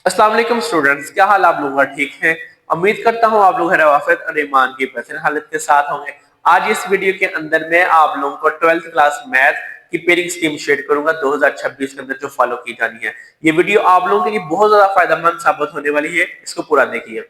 अस्सलाम वालेकुम स्टूडेंट्स, क्या हाल आप लोगों का? ठीक है। उम्मीद करता हूँ आप लोग वाफियत और ईमान की बेहतर हालत के साथ होंगे। आज इस वीडियो के अंदर मैं आप लोगों को 12th क्लास मैथ की पेयरिंग स्कीम शेयर करूंगा 2026 के अंदर जो फॉलो की जानी है। ये वीडियो आप लोगों के लिए बहुत ज्यादा फायदेमंद साबित होने वाली है, इसको पूरा देखिए।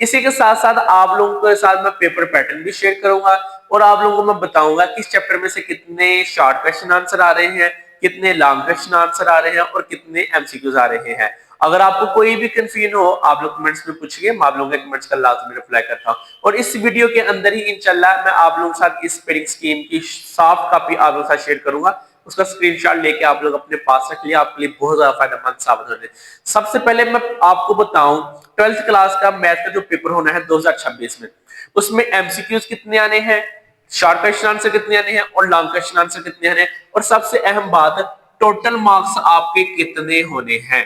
इसी के साथ साथ आप लोगों के साथ मैं पेपर पैटर्न भी शेयर करूंगा और आप लोगों को मैं बताऊंगा किस चैप्टर में से कितने शॉर्ट क्वेश्चन आंसर आ रहे हैं, कितने लॉन्ग क्वेश्चन आंसर आ रहे हैं और कितने एमसीक्यूज आ रहे हैं। अगर आपको कोई भी कंफ्यूजन हो आप लोग कमेंट्स में पूछिए, मैं आप लोगों के कमेंट्स का लाजमी रिप्लाई करता हूं। और इस वीडियो के अंदर ही इंशाल्लाह मैं आप लोगों के साथ इस पेयरिंग स्कीम की सॉफ्ट कॉपी आप लोगों के साथ शेयर करूंगा। उसका स्क्रीनशॉट लेके आप लोग अपने पास रख लिया, आपके लिए बहुत ज्यादा फायदेमंद साबित होने। सबसे पहले मैं आपको बताऊं 12th क्लास का मैथ का जो पेपर होना है 2026 में, उसमें एमसीक्यूज कितने आने हैं, शॉर्ट क्वेश्चन आंसर कितने आने हैं और लॉन्ग क्वेश्चन आंसर कितने आने हैं, और सबसे अहम बात टोटल मार्क्स आपके कितने होने हैं।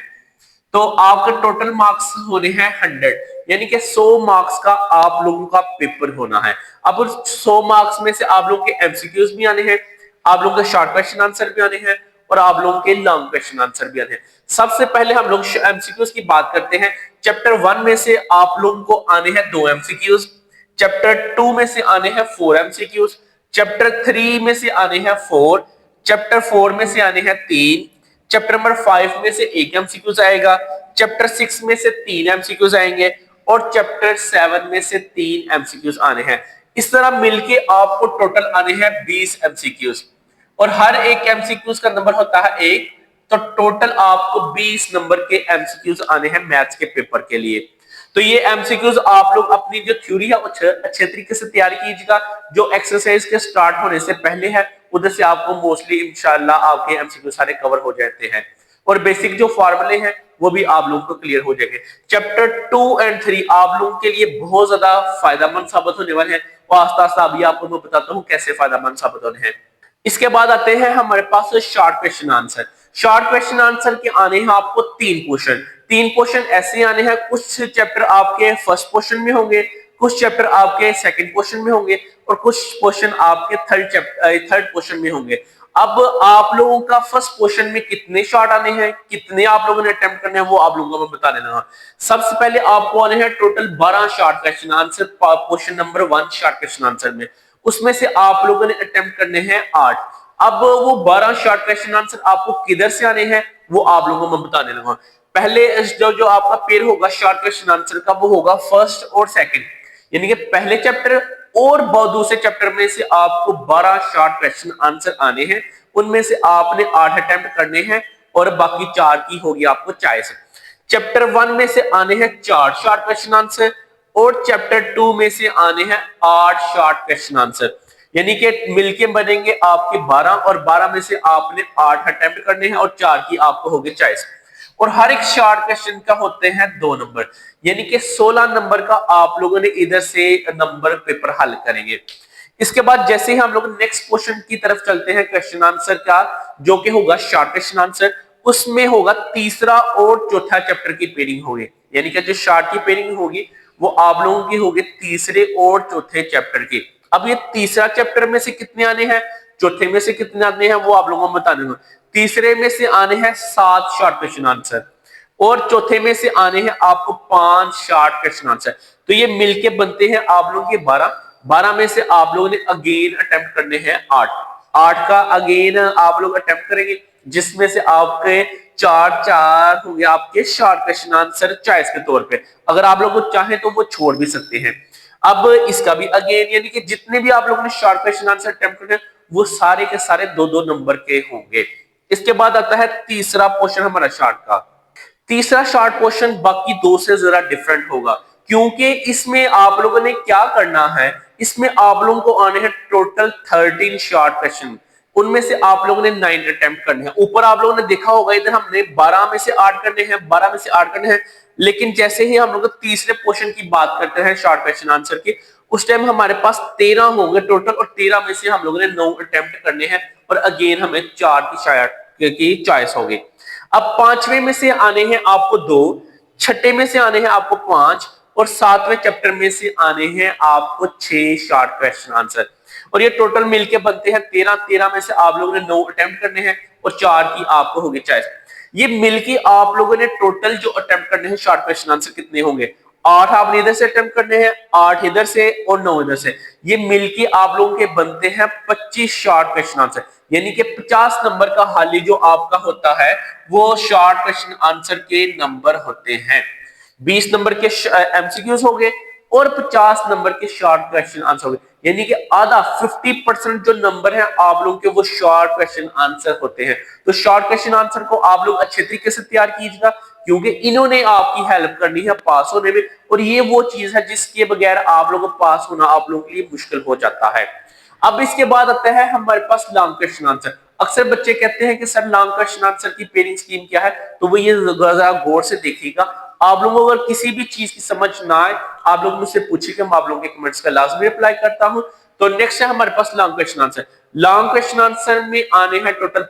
तो आपके टोटल मार्क्स होने हैं 100, यानी कि 100 मार्क्स का आप लोगों का पेपर होना है। अब उस 100 मार्क्स में से आप लोगों के एमसीक्यूज भी आने हैं, आप लोगों के शॉर्ट क्वेश्चन आंसर भी आने हैं और आप लोगों के लॉन्ग क्वेश्चन आंसर भी आने हैं। सबसे पहले हम लोग एमसीक्यूज की बात करते हैं। चैप्टर 1 में से आप लोगों को आने हैं 2 एमसीक्यूज, चैप्टर 2 में से आने हैं 4 एमसीक्यूज, चैप्टर 3 में से आने हैं 4, चैप्टर 4 में से आने हैं 3, चैप्टर नंबर 5 में से 1 एमसीक्यूज आएगा, चैप्टर 6 में से 3 एमसीक्यूज आएंगे और चैप्टर 7 में से 3 एमसीक्यूज आने हैं। इस तरह मिलके आपको टोटल आने हैं 20 एमसीक्यूज और हर एक एमसीक्यूज का नंबर होता है 1। तो टोटल आपको 20 नंबर के एमसीक्यूज आने हैं मैथ्स के पेपर के लिए। तो ये एमसीक्यूज आप लोग अपनी जो थ्योरी है अच्छे तरीके से तैयार कीजिएगा। जो एक्सरसाइज के स्टार्ट होने से पहले है उधर से आपको मोस्टली इंशाल्लाह आपके एमसीक्यू सारे कवर हो जाते हैं और बेसिक जो फॉर्मूले हैं वो भी आप लोगों को क्लियर हो जाएंगे। चैप्टर 2 एंड 3 आप लोगों के लिए बहुत ज्यादा फायदेमंद साबित होने वाले हैं और आस्ता आस्ता अभी आपको मैं बताता हूँ कैसे फायदेमंद साबित होने हैं। इसके बाद आते हैं हमारे पास short question answer. Short question answer के आने हैं आपको 3 क्वेश्चन। 3 क्वेश्चन ऐसे आने हैं, कुछ चैप्टर आपके फर्स्ट क्वेश्चन में होंगे, कुछ चैप्टर आपके सेकंड क्वेश्चन में होंगे और कुछ क्वेश्चन आपके थर्ड क्वेश्चन में होंगे। अब आप लोगों का फर्स्ट क्वेश्चन में कितने शॉर्ट आने हैं, कितने आप लोगों ने अटेम्प्ट करने हैं वो आप लोगों को मैं बता देना। सबसे पहले आपको आने हैं total 12 short question answer question number 1 short question answer में, उसमें से आप लोगों ने अटेम्प्ट करने हैं 8। अब वो 12 शॉर्ट क्वेश्चन आंसर आपको किधर से आने हैं वो आप लोगों को मैं बताने लगा। पहले जो जो आपका पेयर होगा शॉर्ट क्वेश्चन आंसर का वो होगा फर्स्ट और सेकंड, यानी कि पहले चैप्टर और दूसरे चैप्टर में से आपको 12 शॉर्ट क्वेश्चन आंसर आने हैं। उनमें से आपने 8 अटेम्प्ट करने हैं और बाकी 4 की होगी आपको चॉइस। चैप्टर 1 में से आने हैं 4 शॉर्ट क्वेश्चन आंसर और चैप्टर 2 में से आने हैं 8 शॉर्ट क्वेश्चन आंसर, यानी कि मिलके बनेंगे आपके 12 और 12 में से आपने 8 अटेम्प्ट करने हैं और 4 की आपको होगी चॉइस। और हर एक शॉर्ट क्वेश्चन का होते हैं 2 नंबर, यानी कि 16 नंबर का आप लोगों ने इधर से नंबर पेपर हल करेंगे। इसके बाद जैसे ही हम लोग नेक्स्ट क्वेश्चन की तरफ चलते हैं क्वेश्चन आंसर का, जो कि होगा शॉर्ट क्वेश्चन आंसर, उसमें होगा तीसरा और चौथा चैप्टर की पेयरिंग होगी, यानी कि जो शॉर्ट की पेयरिंग होगी वो आप लोगों की होगी तीसरे और चौथे चैप्टर की। अब ये तीसरा चैप्टर में से कितने आने हैं, चौथे में से कितने आने हैं वो आप लोगों को बताने। तीसरे में से आने हैं 7 शॉर्ट क्वेश्चन आंसर और चौथे में से आने हैं आपको 5 शॉर्ट क्वेश्चन आंसर। तो ये मिलके बनते हैं आप लोगों के 12। 12 में से आप लोगों ने अगेन अटेम्प्ट करने हैं 8। 8 का अगेन आप लोग अटेम्प्ट करेंगे जिसमें से आपके 4 होंगे आपके शॉर्ट क्वेश्चन आंसर चॉइस के तौर पे। अगर आप लोग चाहें तो वो छोड़ भी सकते हैं। अब इसका भी अगेन, यानी कि जितने भी आप लोगों ने शॉर्ट क्वेश्चन आंसर अटेम्प्ट करने वो सारे के सारे 2-2 नंबर के होंगे। इसके बाद आता है तीसरा क्वेश्चन हमारा शॉर्ट का। तीसरा शॉर्ट क्वेश्चन बाकी 2 से जरा डिफरेंट होगा क्योंकि इसमें आप लोगों ने क्या करना है, इसमें आप लोगों को आने हैं टोटल 13 शॉर्ट क्वेश्चन, उनमें से आप लोगों ने 9 अटेम्प्ट करने हैं। ऊपर आप लोगों ने देखा होगा इधर हमने 12 में से 8 करने हैं, 12 में से 8 करने हैं, लेकिन जैसे ही हम लोग तीसरे क्वेश्चन की बात करते हैं शॉर्ट क्वेश्चन आंसर की, उस टाइम हमारे पास 13 होंगे टोटल और 13 में से हम लोगों ने 9 अटेम्प्ट करने हैं और अगेन हमें 4 की चॉइस होगी। अब पांचवें में से आने हैं आपको 2, छठे में से आने हैं आपको 5 और 7वें चैप्टर में से आने हैं आपको 6 शॉर्ट क्वेश्चन आंसर और ये टोटल मिलके बनते हैं 13। 13 में से आप लोगों ने 9 अटेम्प्ट करने हैं और 4 की आपको होगी चॉइस। ये मिलके आप लोगों ने टोटल जो अटेम्प्ट करने हैं शॉर्ट क्वेश्चन आंसर कितने होंगे, 8 आपने इधर से अटेम्प्ट करने हैं, 8 इधर से और 9 इधर से, ये मिलके आप लोगों के बनते हैं 25 शॉर्ट क्वेश्चन आंसर। यानी कि 50 नंबर का हाली जो आपका होता है वो शॉर्ट क्वेश्चन आंसर के नंबर होते हैं। 20 नंबर के एमसीक्यूज हो गए और 50 नंबर के शॉर्ट क्वेश्चन आंसर हो गए, यानी कि आधा 50% जो नंबर है आप लोगों के वो शॉर्ट क्वेश्चन आंसर होते हैं। तो शॉर्ट क्वेश्चन आंसर को आप लोग अच्छे तरीके से तैयार कीजिएगा, क्योंकि इन्होंने आपकी हेल्प करनी है पास होने में, और ये वो चीज है जिसके बगैर आप लोगों को पास होना आप लोगों के लिए मुश्किल हो जाता है। अब इसके बाद आता है हमारे पास लॉन्ग क्वेश्चन आंसर। अक्सर बच्चे कहते हैं कि सर लॉन्ग क्वेश्चन आंसर की पेयरिंग स्कीम क्या है, तो वो ये जरा गौर से देखिएगा। आप लोगों को अगर किसी भी चीज की समझ ना आए आप लोग मुझसे पूछिए, मैं आप लोगों के कमेंट्स का लाजमी रिप्लाई करता हूं। तो नेक्स्ट है हमारे पास long question answer. Long question answer में आने हैं टोटल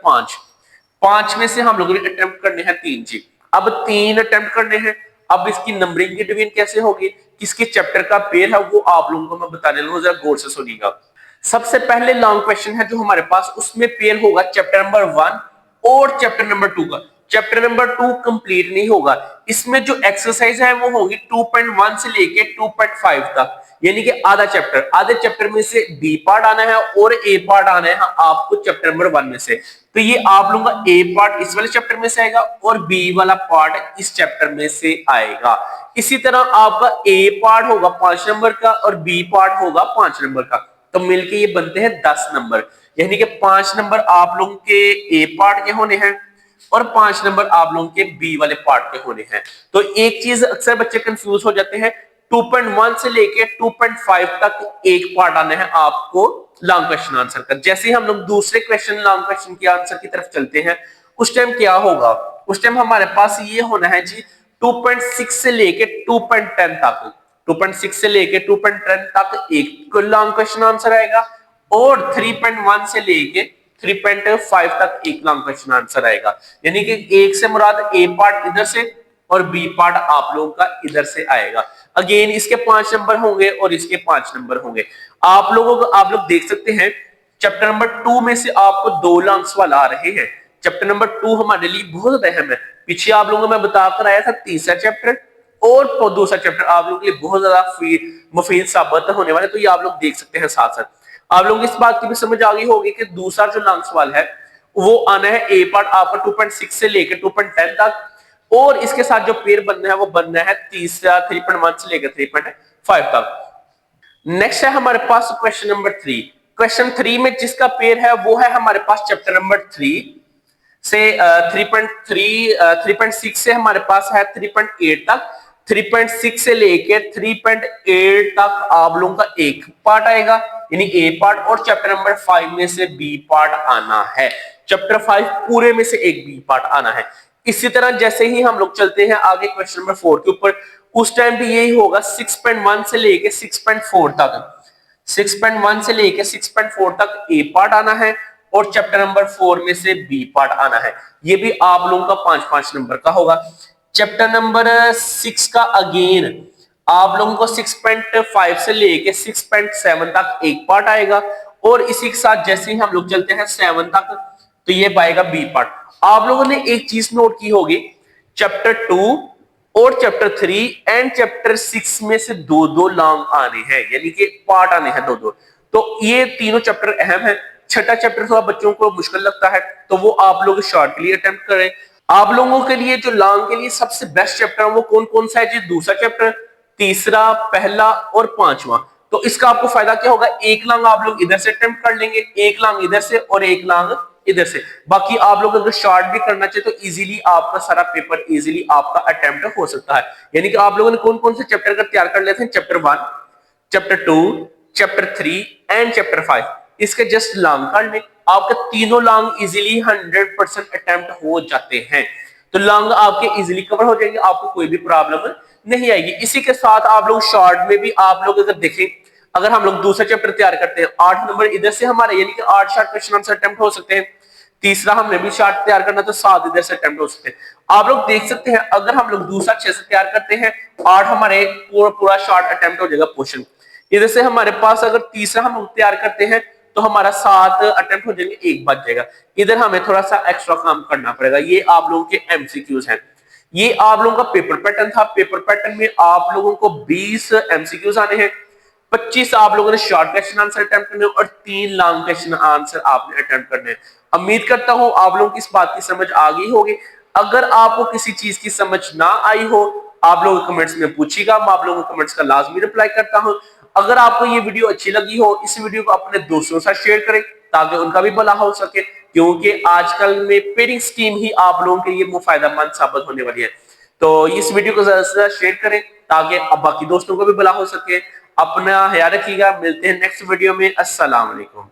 5 में से हम लोगों ने अटेम्प्ट करने हैं 3 जी। अब 3 अटेम्प्ट करने हैं। अब इसकी नंबरिंग की डिवीजन कैसे होगी, किसके चैप्टर का पेयर है वो आप लोगों को मैं बताने लूंगा, जरा गौर से सुनिएगा। सबसे पहले लॉन्ग क्वेश्चन है जो हमारे पास, उसमें पेयर होगा चैप्टर नंबर 1 और चैप्टर नंबर 2 का। चैप्टर नंबर 2 कंप्लीट नहीं होगा, इसमें जो एक्सरसाइज है वो होगी 2.1 से लेके 2.5 तक, यानी कि आधा चैप्टर। आधे चैप्टर में से बी पार्ट आना है और ए पार्ट आना है आपको चैप्टर नंबर 1 में से। तो ये आप लोगों का ए पार्ट इस वाले चैप्टर में से आएगा और बी वाला पार्ट इस चैप्टर में से आएगा। इसी तरह आपका ए पार्ट होगा 5 नंबर का और बी पार्ट होगा 5 नंबर का, तो मिलके ये बनते हैं 10 नंबर। यानी कि 5 नंबर आप लोगों के ए पार्ट के होने हैं और 5 नंबर आप लोगों के बी वाले पार्ट के होने हैं। तो एक चीज अक्सर बच्चे कंफ्यूज हो जाते हैं, 2.1 से लेके 2.5 तक एक पार्ट आना है आपको लॉन्ग क्वेश्चन आंसर का। जैसे ही हम लोग दूसरे क्वेश्चन लॉन्ग क्वेश्चन के आंसर की तरफ चलते हैं, उस टाइम क्या होगा, उस टाइम हमारे पास ये होना है जी 2.6 से लेके 2.10 तक। 2.6 से लेके 2.10 तक एक लॉन्ग क्वेश्चन आंसर आएगा और 3.1 से लेके 3.5 तक एक लॉन्ग क्वेश्चन आंसर आएगा। यानी कि एक से मुराद ए पार्ट इधर से और बी पार्ट आप लोगों का इधर से आएगा। अगेन इसके 5 नंबर होंगे और इसके 5 नंबर होंगे। आप लोग देख सकते हैं चैप्टर नंबर 2 में से आपको 2 लॉन्ग सवाल आ रहे हैं। चैप्टर नंबर 2 हमारे लिए बहुत अहम है। पीछे आप लोगों को मैं बताकर आया था तीसरा चैप्टर और दूसरा चैप्टर आप लोगों के लिए बहुत ज्यादा मुफीद साबित होने वाले, तो ये आप लोग देख सकते हैं साथ साथ। आप लोग इस बात की भी समझ आ गई होगी कि दूसरा जो लॉन्ग सवाल है वो आना है ए पार्ट आपका 2.6 से लेकर 2.10 तक, और इसके साथ जो पेयर बनना है वो बनना है तीसरा 3.1 से लेकर 3.5 तक। नेक्स्ट है हमारे पास क्वेश्चन नंबर 3। क्वेश्चन 3 में जिसका पेयर है वो है हमारे पास चैप्टर नंबर 3 से 3.6 से हमारे पास है 3.8 तक। 3.6 से लेकर 3.8 तक आप लोगों का एक पार्ट आएगा, यानी ए पार्ट, और चैप्टर नंबर 5 में से बी पार्ट आना है। चैप्टर 5 पूरे में से एक बी पार्ट आना है। इसी तरह जैसे ही हम लोग चलते हैं आगे क्वेश्चन नंबर 4 के ऊपर, उस टाइम भी यही होगा 6.1 से लेके 6.4 तक। 6.1 से लेके 6.4 तक ए पार्ट आना है और चैप्टर नंबर 4 में से बी पार्ट आना है। ये भी आप लोगों का 5-5 नंबर का होगा। चैप्टर नंबर 6 का अगेन आप लोगों को 6.5 से लेके 6.7 तक एक पार्ट आएगा, और इसी के साथ जैसे ही हम लोग चलते हैं 7 तक तो ये पाएगा बी पार्ट। आप लोगों ने एक चीज नोट की होगी, चैप्टर 2 और चैप्टर 3 एंड चैप्टर 6 में से 2-2 लॉन्ग आने हैं, यानी कि पार्ट आने हैं 2-2। तो ये तीनों चैप्टर अहम है। छठा चैप्टर थोड़ा बच्चों को मुश्किल लगता है तो वो आप लोग शॉर्ट के लिए अटेम्प्ट करें। आप लोगों के लिए जो लॉन्ग के लिए सबसे बेस्ट चैप्टर है वो कौन कौन सा है जी, दूसरा चैप्टर, तीसरा, पहला और पांचवा। तो इसका आपको फायदा क्या होगा, एक लॉन्ग आप लोग इधर से अटेम्प्ट कर लेंगे, एक लॉन्ग इधर से और एक लॉन्ग इधर से। बाकी आप लोग अगर शॉर्ट भी करना चाहे तो इजीली आपका सारा पेपर इजीली आपका अटेम्प्ट हो सकता है। यानी कि आप लोगों ने कौन कौन से चैप्टर का तैयार कर लेते हैं, chapter 1, chapter 2, chapter 3 and chapter 5, इसके जस्ट लॉन्ग कर लें, आपके तीनों लॉन्ग इजीली 100% अटेम्प्ट हो जाते हैं। तो लॉन्ग आपके इजीली कवर हो जाएंगे, आपको कोई भी प्रॉब्लम नहीं आएगी। इसी के साथ आप लोग शॉर्ट में भी आप लोग अगर देखें, अगर हम लोग दूसरा चैप्टर तैयार करते हैं 8 नंबर इधर से हमारे, यानी कि 8 शॉर्ट क्वेश्चन आंसर अटेम्प्ट हो सकते हैं। तीसरा हमने भी शॉर्ट तैयार करना तो 7 इधर से अटेम्प्ट हो सकते हैं। आप लोग देख सकते हैं अगर हम लोग दूसरा 6 से तैयार करते हैं 8 हमारे पूरा शॉर्ट अटेम्प्ट हो जाएगा पोर्शन। इधर से हमारे पास अगर तीसरा हम लोग तैयार करते हैं तो हमारा 7 अटेम्प्ट हो जाएंगे, 1 बच जाएगा। इधर हमें थोड़ा सा एक्स्ट्रा काम करना पड़ेगा। ये आप लोगों के एमसीक्यूज हैं। ये आप लोगों का पेपर पैटर्न था। पेपर पैटर्न में आप लोगों को 20 एमसीक्यूज आने हैं, 25 आप लोगों ने शॉर्ट क्वेश्चन आंसर अटेम्प्ट करने और 3 लॉन्ग क्वेश्चन आंसर आपने अटेम्प्ट करने हैं। उम्मीद करता हूं आप लोगों की इस बात की समझ आ गई होगी। अगर आपको किसी चीज की समझ ना आई हो, आप लोग कमेंट्स में पूछिएगा, मैं आप लोगों के कमेंट्स का लाजमी रिप्लाई करता हूं। अगर आपको ये वीडियो अच्छी लगी हो, इस वीडियो को अपने दोस्तों के साथ शेयर करें ताकि उनका भी भला हो सके, क्योंकि आजकल में पेयरिंग स्कीम ही आप लोगों के लिए मुफायदामंद साबित होने वाली है। तो इस वीडियो को ज्यादा से ज्यादा शेयर करें ताकि अब बाकी दोस्तों को भी भला हो सके। अपना ख्याल रखिएगा, मिलते हैं नेक्स्ट वीडियो में। अस्सलाम वालेकुम।